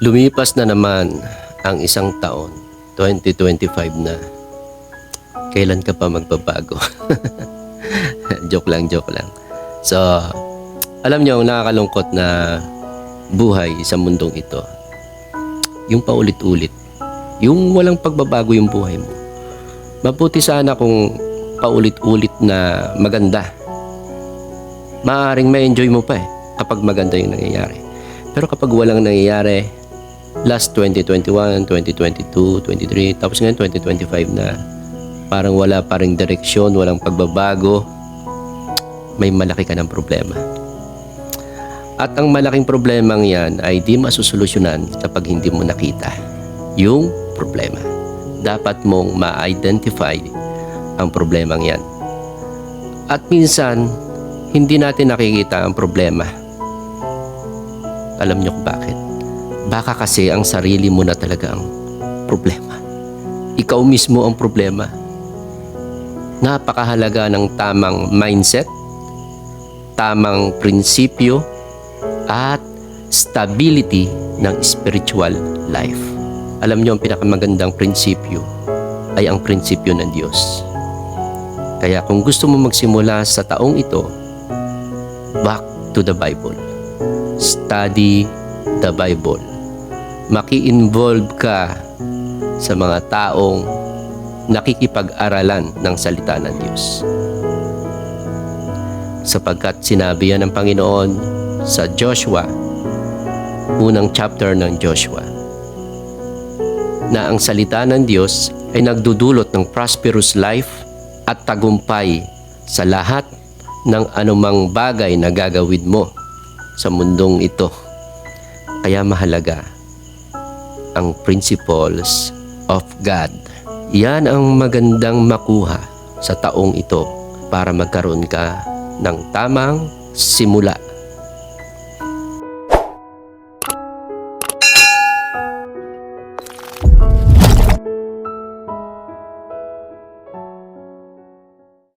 Lumipas na naman ang isang taon, 2025 na. Kailan ka pa magbabago? Joke lang, joke lang. So, alam niyo, ang nakakalungkot na buhay sa mundong ito, yung paulit-ulit, yung walang pagbabago yung buhay mo. Mabuti sana kung paulit-ulit na maganda. Maaaring ma-enjoy mo pa kapag maganda yung nangyayari. Pero kapag walang nangyayari, last 2021, 2022, 23, tapos ngayon 2025 na, parang wala pa ring direksyon, walang pagbabago, may malaki ka ng problema. At ang malaking problemang yan ay di masusolusyonan kapag hindi mo nakita yung problema. Dapat mong ma-identify ang problemang yan. At minsan, hindi natin nakikita ang problema. Alam niyo kung bakit? Baka kasi ang sarili mo na talaga ang problema. Ikaw mismo ang problema. Napakahalaga ng tamang mindset, tamang prinsipyo, at stability ng spiritual life. Alam niyo, ang pinakamagandang prinsipyo ay ang prinsipyo ng Diyos. Kaya kung gusto mo magsimula sa taong ito, back to the Bible. Study the Bible. Maki-involve ka sa mga taong nakikipag-aralan ng salita ng Diyos. Sapagkat sinabi yan ng Panginoon sa Joshua, unang chapter ng Joshua, na ang salita ng Diyos ay nagdudulot ng prosperous life at tagumpay sa lahat ng anumang bagay na gagawin mo sa mundong ito. Kaya mahalaga ang principles of God. Yan ang magandang makuha sa taong ito para magkaroon ka ng tamang simula